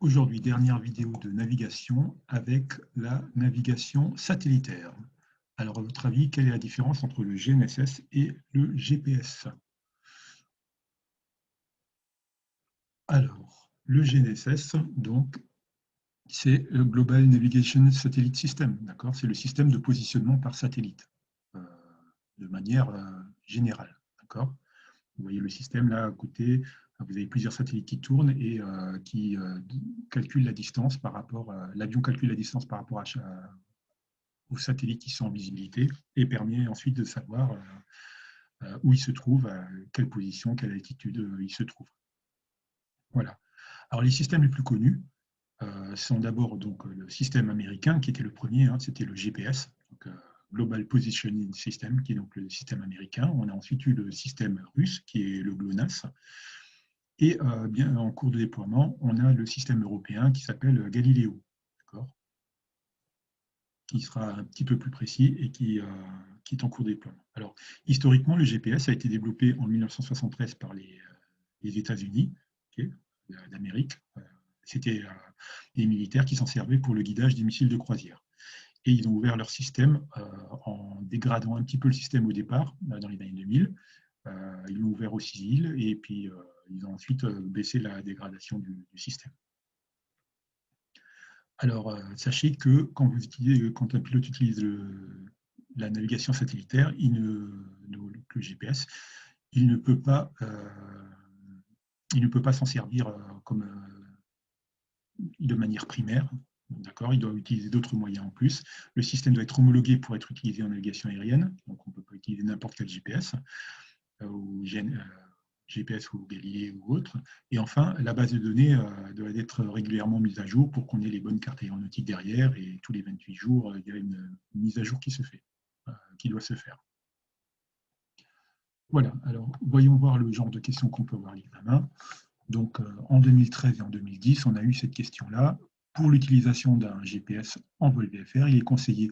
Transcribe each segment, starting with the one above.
Aujourd'hui, dernière vidéo de navigation avec la navigation satellitaire. Alors, à votre avis, quelle est la différence entre le GNSS et le GPS? Alors, le GNSS, donc, c'est le Global Navigation Satellite System, d'accord? C'est le système de positionnement par satellite, euh, de manière générale, d'accord? Vous voyez le système là à côté, vous avez plusieurs satellites qui tournent et qui calculent la distance par rapport, l'avion calcule la distance par rapport aux satellites qui sont en visibilité et permet ensuite de savoir où il se trouve, à quelle position, quelle altitude il se trouve. Voilà. Alors les systèmes les plus connus sont d'abord donc le système américain qui était le premier, hein, c'était le GPS, donc, Global Positioning System, qui est donc le système américain. On a ensuite eu le système russe qui est le GLONASS. Et bien en cours de déploiement, on a le système européen qui s'appelle Galileo, qui sera un petit peu plus précis et qui est en cours de déploiement. Alors, historiquement, le GPS a été développé en 1973 par les États-Unis, d'Amérique. C'était les militaires qui s'en servaient pour le guidage des missiles de croisière. Et ils ont ouvert leur système en dégradant un petit peu le système au départ, dans les années 2000. Ils l'ont ouvert aux civils et puis ils ont ensuite baissé la dégradation du système. Alors, sachez que quand un pilote utilise la navigation satellitaire, le GPS, il ne peut pas s'en servir de manière primaire. D'accord, il doit utiliser d'autres moyens en plus. Le système doit être homologué pour être utilisé en navigation aérienne, donc on ne peut pas utiliser n'importe quel GPS ou GPS ou Galilée ou autre. Et enfin, la base de données doit être régulièrement mise à jour pour qu'on ait les bonnes cartes aéronautiques derrière. Et tous les 28 jours, il y a une mise à jour qui se fait, qui doit se faire. Voilà, alors voyons voir le genre de questions qu'on peut avoir à l'examen. Donc en 2013 et en 2010, on a eu cette question-là. Pour l'utilisation d'un GPS en vol VFR, il est conseillé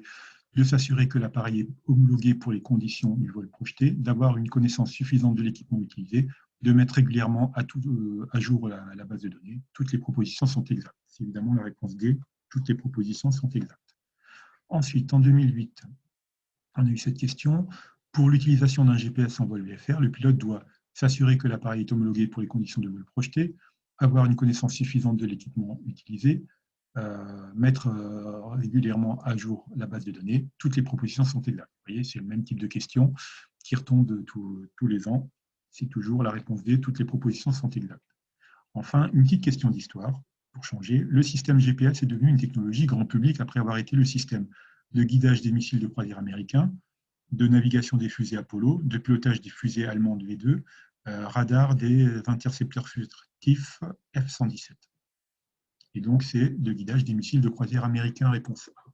de s'assurer que l'appareil est homologué pour les conditions du vol projeté, d'avoir une connaissance suffisante de l'équipement utilisé, de mettre régulièrement à jour la base de données. Toutes les propositions sont exactes. C'est évidemment la réponse D, toutes les propositions sont exactes. Ensuite, en 2008, on a eu cette question. Pour l'utilisation d'un GPS en vol VFR, le pilote doit s'assurer que l'appareil est homologué pour les conditions de vol projeté, avoir une connaissance suffisante de l'équipement utilisé, mettre régulièrement à jour la base de données. Toutes les propositions sont exactes. Vous voyez, c'est le même type de question qui retombe tous les ans. C'est toujours la réponse D, toutes les propositions sont exactes. Enfin, une petite question d'histoire, pour changer. Le système GPS est devenu une technologie grand public après avoir été le système de guidage des missiles de croisière américains, de navigation des fusées Apollo, de pilotage des fusées allemandes V2, radar des intercepteurs furtifs F-117. Et donc, c'est de guidage des missiles de croisière américains, réponse A.